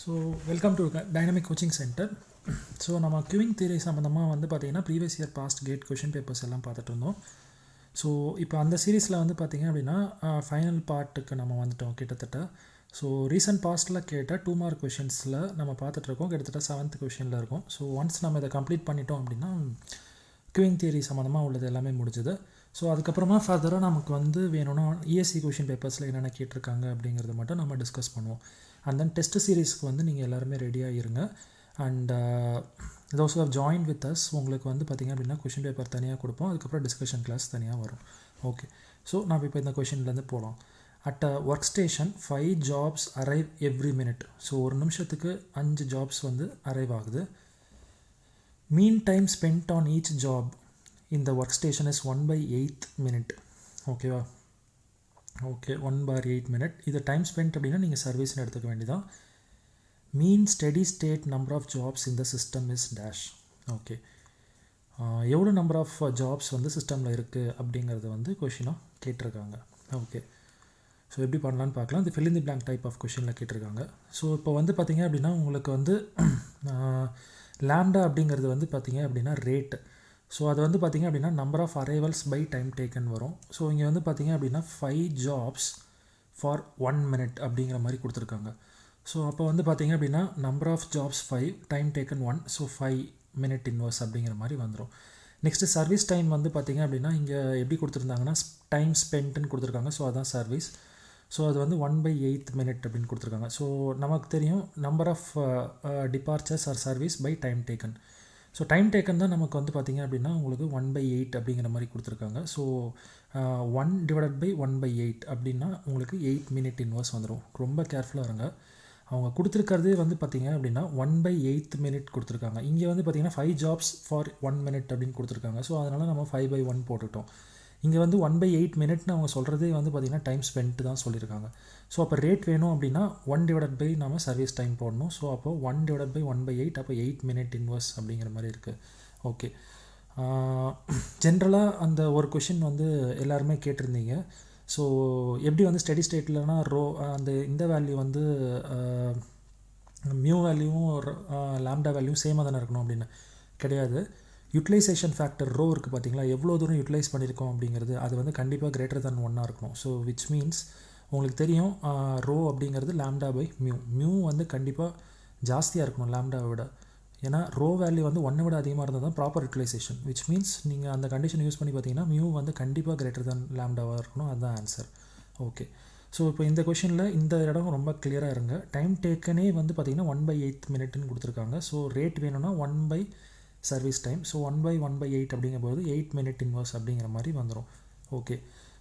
So welcome to dynamic coaching centre. So நம்ம queuing theory சம்மந்தமாக வந்து பார்த்திங்கன்னா previous year past GATE question papers எல்லாம் பார்த்துட்டு இருந்தோம். ஸோ இப்போ அந்த சீரீஸில் வந்து பார்த்திங்க அப்படின்னா ஃபைனல் பார்ட்டுக்கு நம்ம வந்துட்டோம் கிட்டத்தட்ட. ஸோ ரீசன்ட் பாஸ்ட்டில் கேட்ட 2 மார்க் கொஷின்ஸில் நம்ம பார்த்துட்ருக்கோம். கிட்டத்தட்ட 7th கொஷினில் இருக்கும். ஸோ ஒன்ஸ் நம்ம இதை கம்ப்ளீட் பண்ணிட்டோம் அப்படின்னா கியூவிங் தியரி சம்மந்தமாக உள்ளது எல்லாமே முடிஞ்சுது. ஸோ அதுக்கப்புறமா ஃபர்தராக நமக்கு வந்து வேணும்னா ESE கொஷின் பேப்பர்ஸில் என்னென்ன கேட்டிருக்காங்க அப்படிங்கிறத மட்டும் நம்ம டிஸ்கஸ் பண்ணுவோம். அண்ட் தென் டெஸ்ட் சீரீஸ்க்கு வந்து நீங்கள் எல்லாருமே ரெடியாக இருங்க. And those have join with us உங்களுக்கு வந்து பார்த்திங்க அப்படின்னா கொஷின் பேப்பர் தனியாக கொடுப்போம். அதுக்கப்புறம் டிஸ்கஷன் கிளாஸ் தனியாக வரும். ஓகே, ஸோ நம்ம இப்போ இந்த கொஷின்லேருந்து போகலாம். At a work station 5 jobs arrive every minute. So ஒரு நிமிஷத்துக்கு 5 ஜாப்ஸ் வந்து அரைவ் ஆகுது. Mean time spent on each job in the workstation is 1/8 minute. ஓகேவா? Okay, 1/8 minute. இது டைம் ஸ்பெண்ட் அப்படின்னா நீங்கள் சர்வீஸ்னு எடுத்துக்க வேண்டியதான். Mean steady state number of jobs இந்த சிஸ்டம் இஸ் டேஷ். ஓகே, எவ்வளோ நம்பர் ஆஃப் ஜாப்ஸ் வந்து சிஸ்டமில் இருக்குது அப்படிங்கிறது வந்து கொஷினாக கேட்டிருக்காங்க. ஓகே, ஸோ எப்படி பண்ணலான்னு பார்க்கலாம். இது fill in the blank type of கொஷினில் கேட்டிருக்காங்க. ஸோ இப்போ வந்து பார்த்திங்க அப்படின்னா உங்களுக்கு வந்து லாம்டா அப்படிங்கிறது வந்து பார்த்திங்க அப்படின்னா ரேட்டு. ஸோ அது வந்து பார்த்திங்க அப்படின்னா number of arrivals by time taken வரும். ஸோ இங்கே வந்து பார்த்திங்க அப்படின்னா 5 ஜாப்ஸ் ஃபார் 1 minute அப்படிங்கிற மாதிரி கொடுத்துருக்காங்க. ஸோ அப்போ வந்து பார்த்திங்க அப்படின்னா number of jobs 5, time taken 1, so 5 minute inverse அப்படிங்கிற மாதிரி வந்துடும். நெக்ஸ்ட்டு சர்வீஸ் டைம் வந்து பார்த்திங்க அப்படின்னா இங்கே எப்படி கொடுத்துருந்தாங்கன்னா டைம் ஸ்பென்ட்டுன்னு கொடுத்துருக்காங்க. ஸோ அதான் சர்வீஸ். ஸோ அது வந்து 1/8 minute அப்படின்னு கொடுத்துருக்காங்க. ஸோ நமக்கு தெரியும் number of departures or service by time taken. So time taken தான் நமக்கு வந்து பார்த்திங்க அப்படின்னா உங்களுக்கு 1/8 அப்படிங்கிற மாதிரி கொடுத்துருக்காங்க. ஸோ 1 / 1/8 அப்படின்னா உங்களுக்கு 8 minute இன்வர்ஸ் வந்துடும். ரொம்ப கேர்ஃபுல்லாக இருங்க. அவங்க கொடுத்துருக்கிறதே வந்து பார்த்திங்க அப்படின்னா 1/8 minute கொடுத்துருக்காங்க. இங்கே வந்து பார்த்திங்கன்னா 5 ஜாப்ஸ் ஃபார் 1 minute அப்படின்னு கொடுத்துருக்காங்க. ஸோ அதனால் நம்ம 5/1 போட்டுட்டோம். இங்கே வந்து 1/8 minute அவங்க சொல்கிறதே வந்து பார்த்திங்கன்னா டைம் ஸ்பென்ட் தான் சொல்லியிருக்காங்க. ஸோ அப்போ ரேட் வேணும் அப்படின்னா 1 / நம்ம சர்வீஸ் டைம் போடணும். ஸோ அப்போ 1 / 1/8 அப்போ 8 minute இன்வர்ஸ் அப்படிங்கிற மாதிரி இருக்குது. ஓகே, ஜென்ரலாக அந்த ஒரு கொஷின் வந்து எல்லாருமே கேட்டிருந்தீங்க. ஸோ எப்படி வந்து ஸ்டெடி ஸ்டேட்லனா அந்த இந்த வேல்யூ வந்து மியூ வேல்யூவும் லாம்டா வேல்யூவும் சேமாக தானே இருக்கணும் அப்படின்னு கிடையாது. யூட்டிலைசேஷன் ஃபேக்டர் ரோ இருக்குது பார்த்தீங்களா, எவ்வளோ தூரம் யூட்டிலைஸ் பண்ணியிருக்கோம் அப்படிங்கிறது அது வந்து கண்டிப்பாக greater than 1 இருக்கணும். ஸோ விச் மீன்ஸ் உங்களுக்கு தெரியும் ரோ அப்படிங்கிறது லாம்டா பை மியூ வந்து கண்டிப்பாக ஜாஸ்தியாக இருக்கணும் லாம்டாவை விட. ஏன்னா ரோ வேல்யூ வந்து 1 விட அதிகமாக இருந்தால் தான் ப்ராப்பர் யூட்டிலைசேஷன். விச் மீன்ஸ் நீங்கள் அந்த கண்டிஷன் யூஸ் பண்ணி பார்த்தீங்கன்னா மியூ வந்து கண்டிப்பாக greater than லாம்டாவாக இருக்கணும். அதுதான் ஆன்சர். ஓகே, ஸோ இப்போ இந்த கொஷினில் இந்த இடம் ரொம்ப கிளியராக இருங்க. டைம் டேக்கனே வந்து பார்த்திங்கன்னா 1/8 minute கொடுத்துருக்காங்க. ஸோ ரேட் வேணும்னா 1 சர்வீஸ் டைம். ஸோ 1/1/8 அப்படிங்கும்போது 8 minute இன்வர்ஸ் அப்படிங்கிற மாதிரி வந்துடும். Okay,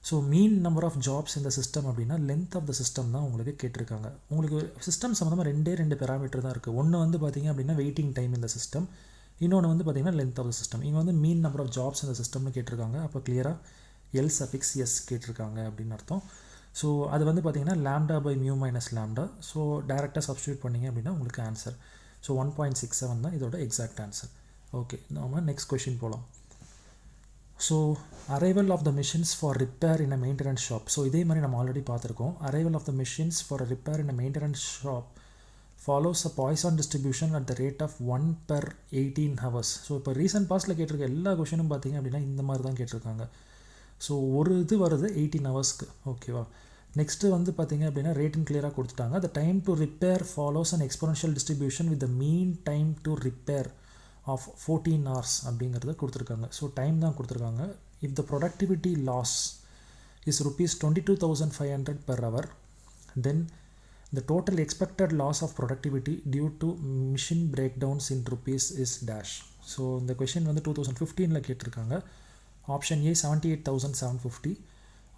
so mean number of jobs இந்த சிஸ்டம் அப்படின்னா லென்த் ஆஃப் த சிஸ்டம் தான் உங்களுக்கு கேட்டிருக்காங்க. உங்களுக்கு சிஸ்டம் சம்மந்தமாக 2 பேராமீட்டர் தான் இருக்குது. ஒன்று வந்து பார்த்திங்க அப்படின்னா வெயிட்டிங் டைம் இந்த சிஸ்டம், இன்னொன்று வந்து பார்த்திங்கன்னா லென்த் ஆஃப் த சிஸ்டம். இங்கே வந்து மீன் நம்பர் ஆஃப் ஜாப்ஸ் இந்த சிஸ்டம்னு கேட்டிருக்காங்க. அப்போ கிளியராக L(S) கேட்டிருக்காங்க அப்படின்னு அர்த்தம். ஸோ அது வந்து பார்த்திங்கன்னா lambda by mu minus lambda. So டைரெக்டாக சப்ஸ்டியூட் பண்ணிங்க அப்படின்னா உங்களுக்கு ஆன்சர். ஸோ 1.67 தான் இதோட எக்ஸாக்ட் ஆன்சர். ஓகே, நம்ம நெக்ஸ்ட் கொஷின் போகலாம். So arrival of the machines for repair in a maintenance shop. So இதே மாதிரி நம்ம ஆல்ரெடி பார்த்துருக்கோம். Arrival of the machines for repair in a maintenance shop follows a Poisson distribution at the rate of 1/18 hours. So இப்போ recent பாஸ்ட்டில் கேட்டிருக்க எல்லா கொஷினும் பார்த்திங்க அப்படின்னா இந்த மாதிரி தான் கேட்டிருக்காங்க. ஸோ ஒரு இது வருது 18 hours. ஓகேவா? நெக்ஸ்ட்டு வந்து பார்த்திங்க அப்படின்னா ரேட்டின் கிளியராக கொடுத்துட்டாங்க. The time to repair follows an exponential distribution with the mean time to repair of 14 hours அப்படிங்கிறத கொடுத்துருக்காங்க. ஸோ டைம் தான் கொடுத்துருக்காங்க. If the productivity loss is ₹22,500 per hour, then the total expected loss of productivity due to machine breakdowns in rupees is dash. So இந்த question வந்து 2015 கேட்டிருக்காங்க. Option A 78,750,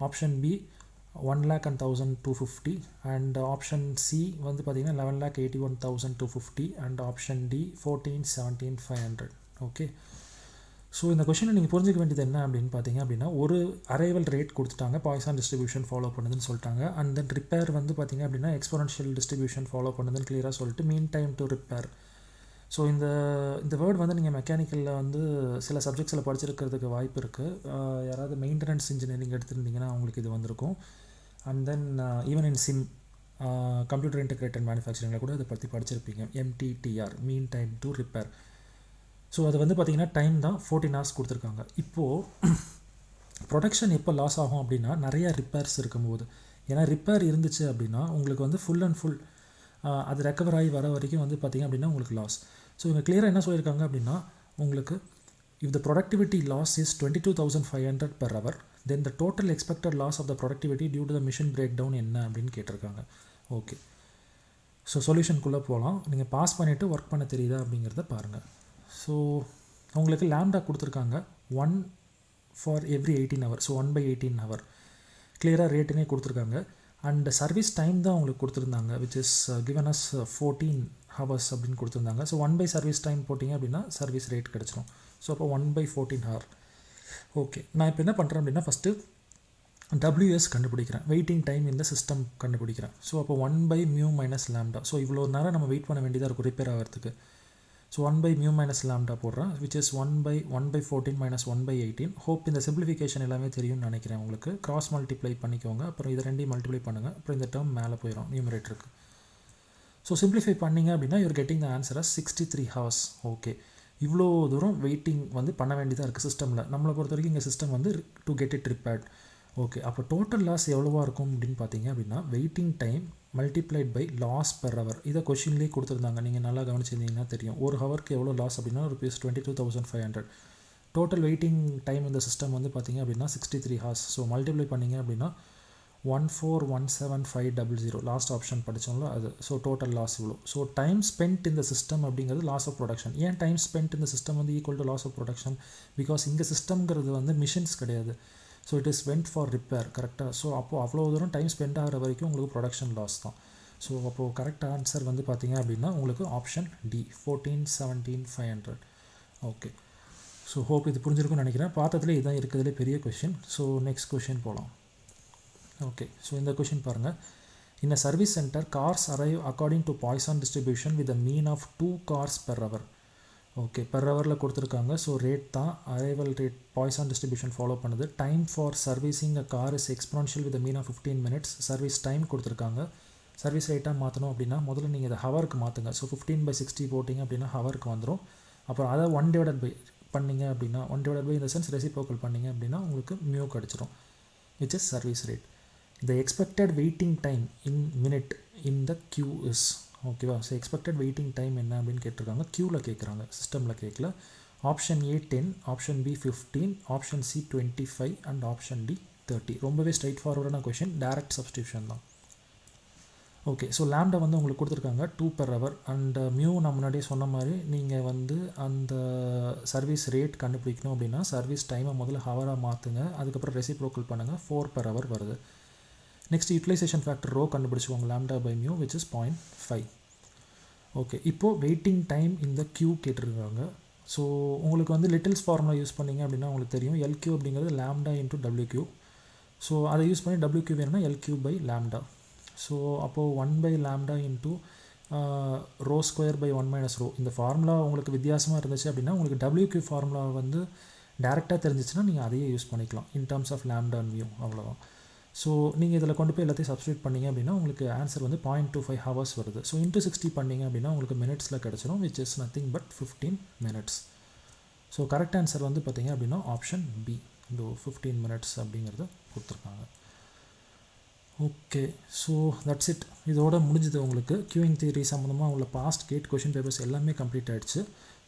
option B 1,01,250 and option C வந்து பார்த்திங்கன்னா 11,81,250 and option D 14,17,500. Okay, so இந்த கொஷினை நீங்கள் புரிஞ்சிக்க வேண்டியது என்ன அப்படின்னு பார்த்தீங்க அப்படின்னா ஒரு அரைவல் ரேட் கொடுத்துட்டாங்க, பாய்சான் டிஸ்ட்ரிபியூஷன் ஃபாலோ பண்ணுதுன்னு சொல்லிட்டாங்க. அண்ட் தென் ரிப்பேர் வந்து பார்த்திங்க அப்படின்னா எக்ஸ்பொனென்ஷியல் டிஸ்ட்ரிபியூஷன் ஃபாலோ பண்ணுதுன்னு கிளியராக சொல்லிட்டு மீன் டைம் டு ரிப்பேர். ஸோ இந்த வேர்ட் வந்து நீங்கள் மெக்கானிக்கலில் வந்து சில சப்ஜெக்ட்ஸில் படிச்சிருக்கிறதுக்கு வாய்ப்பு இருக்குது. யாராவது மெயின்டெனன்ஸ் இன்ஜினியரிங் எடுத்துருந்தீங்கன்னா அவங்களுக்கு இது வந்திருக்கும். And then even in computer integrated மேனுஃபேக்சரிங்கில் கூட அதை பற்றி படிச்சிருப்பீங்க. MTTR, mean time to repair. So அது வந்து பார்த்திங்கன்னா டைம் தான் 14 hours கொடுத்துருக்காங்க. இப்போது ப்ரொடக்ஷன் எப்போ லாஸ் ஆகும் அப்படின்னா நிறையா ரிப்பேர்ஸ் இருக்கும்போது. ஏன்னா ரிப்பேர் இருந்துச்சு அப்படின்னா உங்களுக்கு வந்து ஃபுல் அண்ட் ஃபுல் அது ரெக்கவர் ஆகி வர வரைக்கும் வந்து பார்த்திங்க அப்படின்னா உங்களுக்கு லாஸ். ஸோ இவங்க கிளியராக என்ன சொல்லியிருக்காங்க அப்படின்னா உங்களுக்கு if the productivity loss is 22,500 per hour, then the total expected loss of the productivity due to the machine breakdown என்ன அப்படின்னு கேட்டிருக்காங்க. ஓகே, ஸோ சொல்யூஷனுக்குள்ளே போகலாம். நீங்கள் பாஸ் பண்ணிவிட்டு ஒர்க் பண்ண தெரியுதா அப்படிங்கிறத பாருங்கள். ஸோ உங்களுக்கு லாம்டா கொடுத்துருக்காங்க 1 for every 18 hours, so 1/18 hour கிளியராக ரேட்டுனே கொடுத்துருக்காங்க. அண்ட் சர்வீஸ் டைம் தான் உங்களுக்கு கொடுத்துருந்தாங்க, which is given us 14 hours அப்படின்னு கொடுத்துருந்தாங்க. ஸோ 1 by சர்வீஸ் டைம் போட்டிங்க அப்படின்னா சர்வீஸ் ரேட் கிடச்சிரும். ஸோ அப்போ 1/14 hour. ஓகே, நான் இப்போ என்ன பண்ணுறேன் அப்படின்னா ஃபஸ்ட்டு WS கண்டுபிடிக்கிறேன், வெயிட்டிங் டைம் இந்த சிஸ்டம் கண்டுபிடிக்கிறேன். ஸோ அப்போ 1/mu minus lambda. ஸோ இவ்வளோ நேரம் நம்ம வெயிட் பண்ண வேண்டியதாக இருக்கும் ரிப்பேர் ஆகிறதுக்கு. ஸோ 1/mu minus lambda போடுறேன், which is 1/14 minus 1/18. ஹோப் இந்த சிம்பிளிஃபிகேஷன் எல்லாமே தெரியும்னு நினைக்கிறேன் உங்களுக்கு. கிராஸ் மல்டிப்ளை பண்ணிக்கோங்க, அப்புறம் இதை ரெண்டையும் மல்டிப்ளை பண்ணுங்கள், அப்புறம் இந்த டேர்ம் மேலே போயிடும் நியூமரேட்டருக்கு. ஸோ சிம்பிளிஃபை பண்ணிங்க அப்படின்னா your getting the answer 63 hours. Okay, இவ்வளோ தூரம் வெயிட்டிங் வந்து பண்ண வேண்டியதாக இருக்குது சிஸ்டமில். நம்மளை பொறுத்த வரைக்கும் இங்கே சிஸ்டம் வந்து to get it repaired. Okay, அப்போ டோட்டல் லாஸ் எவ்வளோவா இருக்கும் அப்படின்னு பார்த்தீங்க அப்படின்னா waiting time multiplied by loss per hour. இதை கொஷின்லேயே கொடுத்துருந்தாங்க, நீங்கள் நல்லா கவனிச்சிருந்தீங்கன்னா தெரியும். ஒரு ஹவருக்கு எவ்வளோ லாஸ் அப்படின்னா ₹22,500. டோட்டல் வெயிட்டிங் டைம் இந்த சிஸ்டம் வந்து பார்த்திங்க அப்படின்னா 63 hours. ஸோ மல்டிப்ளை பண்ணிங்க அப்படின்னா 1417500, லாஸ்ட் ஆப்ஷன் படித்தோம்ல அது. ஸோ டோட்டல் லாஸ் இவ்வளோ. ஸோ டைம் ஸ்பென்ட் இந்த சிஸ்டம் அப்படிங்கிறது லாஸ் ஆஃப் ப்ரொடக்ஷன். ஏன் டைம் ஸ்பென்ட் இந்த சிஸ்டம் வந்து equal to loss of production? Because இங்கே சிஸ்டம்ங்கிறது வந்து மிஷின்ஸ் கிடையாது. So it is went for repair, கரெக்டாக? ஸோ அப்போது அவ்வளோ தூரம் டைம் ஸ்பெண்ட் ஆகிற வரைக்கும் உங்களுக்கு ப்ரொடக்ஷன் லாஸ் தான். ஸோ அப்போது கரெக்ட் ஆன்சர் வந்து பார்த்திங்க அப்படின்னா உங்களுக்கு option D 1417,500. Okay, so hope இது புரிஞ்சிருக்கும்னு நினைக்கிறேன். பார்த்ததுலேயே இதுதான் இருக்கிறதுலே பெரிய கொஷின். ஸோ நெக்ஸ்ட் கொஷின் போகலாம். ஓகே, ஸோ இந்த கொஷின் பாருங்கள். In a service center, cars arrive according to Poisson distribution with a mean of 2 cars per hour. Okay, per ஹவரில் கொடுத்துருக்காங்க. ஸோ ரேட் தான் arrival rate, Poisson distribution follow பண்ணுது. Time for servicing a car is exponential with mean of 15 minutes. Service time கொடுத்துருக்காங்க. Service ரேட்டாக மாற்றணும் அப்படின்னா முதல்ல நீங்கள் இதை ஹவருக்கு மாற்றுங்க. ஸோ 15/60 போட்டிங்க அப்படின்னா ஹவருக்கு வந்துடும். அப்புறம் அதை 1/by பண்ணிங்க அப்படின்னா 1/by இந்த சென்ஸ் ரெசிப்ரோக்கல் பண்ணிங்க அப்படின்னா உங்களுக்கு மியூ கிடச்சிரும், which is service rate. The expected waiting time in minute in the queue is, ஓகேவா? ஸோ எக்ஸ்பெக்டட் வெயிட்டிங் டைம் என்ன அப்படின்னு கேட்டிருக்காங்க. க்யூவில் கேட்குறாங்க, சிஸ்டமில் கேட்கல. Option A 10, option B 15, option C 25 and option D 30. ரொம்பவே ஸ்ட்ரைட் ஃபார்வர்டான கொஷின், டைரக்ட் சப்ஸ்டியூஷன் தான். ஓகே, ஸோ லாம்டா வந்து உங்களுக்கு கொடுத்துருக்காங்க 2 per hour அண்ட் மியூ நான் முன்னாடியே சொன்ன மாதிரி நீங்கள் வந்து அந்த சர்வீஸ் ரேட் கண்டுபிடிக்கணும் அப்படின்னா சர்வீஸ் டைமை முதல்ல ஹவராக மாற்றுங்க, அதுக்கப்புறம் ரெசிப்ரோக்கல் பண்ணுங்கள், 4 per hour வருது. நெக்ஸ்ட் யூட்டிலைசேஷன் ஃபேக்டர் ரோ கண்டுபிடிச்சிக்கோங்க, lambda by mu which is 0.5. Okay, இப்போது வெயிட்டிங் டைம் இந்த கியூ கேட்டிருக்காங்க. ஸோ உங்களுக்கு வந்து லிட்டில்ஸ் ஃபார்முலா யூஸ் பண்ணிங்க அப்படின்னா உங்களுக்கு தெரியும், LQ அப்படிங்கிறது லாம்டா இன்ட்டு WQ. ஸோ அதை யூஸ் பண்ணி WQ வேணும்னா LQ பை லாம்டா. ஸோ அப்போது 1 lambda into rho square by 1 - rho. இந்த ஃபார்முலா உங்களுக்கு வித்தியாசமாக இருந்துச்சு அப்படின்னா உங்களுக்கு WQ ஃபார்முலா வந்து டேரெக்டாக தெரிஞ்சிச்சுன்னா நீங்கள் அதையே யூஸ் பண்ணிக்கலாம் in terms of lambda and mu, அவ்வளோதான். ஸோ நீங்கள் இதில் கொண்டு போய் எல்லாத்தையும் சப்ஸ்டியூட் பண்ணிங்க அப்படின்னா உங்களுக்கு ஆன்சர் வந்து 0.25 hours வருது. ஸோ இன்ட்டு 60 பண்ணிங்க அப்படின்னா உங்களுக்கு மினிட்ஸில் கிடச்சிரும், which is nothing but 15 minutes. So correct answer வந்து பார்த்திங்க அப்படின்னா ஆப்ஷன் பி, இந்த 15 minutes அப்படிங்கிறது கொடுத்துருக்காங்க. Okay, so that's it. இதோட முடிஞ்சது உங்களுக்கு கியூயிங் தியரி சம்மந்தமாக உள்ள பாஸ்ட் கேட் கொஷின் பேப்பர்ஸ் எல்லாமே கம்ப்ளீட் ஆகிடுச்சு.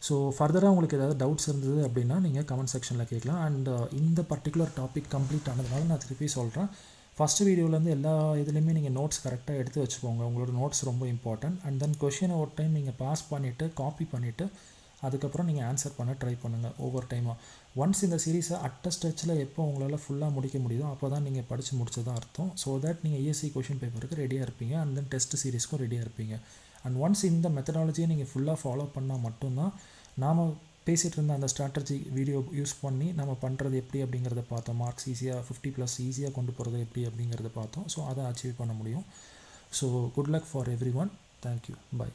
ஸோ ஃபர்தராக உங்களுக்கு ஏதாவது டவுட்ஸ் இருந்தது அப்படின்னா நீங்கள் கமெண்ட் செக்ஷனில் கேட்கலாம். அண்ட் இந்த பர்டிகுலர் டாபிக் கம்ப்ளீட் ஆனதுனால நான் திருப்பி சொல்கிறேன், ஃபஸ்ட்டு வீடியோலேருந்து எல்லா இதுலேயுமே நீங்கள் நோட்ஸ் கரெக்டாக எடுத்து வச்சுக்கோங்க. உங்களோட நோட்ஸ் ரொம்ப இம்பார்ட்டன்ட். அண்ட் தென் கொஷினை ஒரு டைம் நீங்கள் பாஸ் பண்ணிவிட்டு காப்பி பண்ணிவிட்டு அதுக்கப்புறம் நீங்கள் ஆன்சர் பண்ண ட்ரை பண்ணுங்கள் ஒவ்வொரு டைமாக. ஒன்ஸ் இந்த சீரீஸை அட்ட ஸ்டெச்சில் எப்போ உங்களால் ஃபுல்லாக முடிக்க முடியுதோ அப்போ தான் நீங்கள் படித்து முடிச்சதான் அர்த்தம். ஸோ தட் நீங்கள் ESE கொஷின் பேப்பருக்கு ரெடியாக இருப்பீங்க, அண்ட் தென் டெஸ்ட் சீரீஸ்க்கும் ரெடியாக இருப்பீங்க. அண்ட் ஒன்ஸ் இந்த மெத்தடாலஜியை நீங்கள் ஃபுல்லாக ஃபாலோ பண்ணால் மட்டும்தான் நாம் பேசிகிட்டு இருந்த அந்த ஸ்ட்ராட்டஜி வீடியோ யூஸ் பண்ணி நம்ம பண்ணுறது எப்படி அப்படிங்கிறத பார்த்தோம். மார்க்ஸ் ஈஸியாக 50+ ஈஸியாக கொண்டு போகிறது எப்படி அப்படிங்கிறத பார்த்தோம். ஸோ அதை அச்சீவ் பண்ண முடியும். So good luck for everyone. Thank you, by.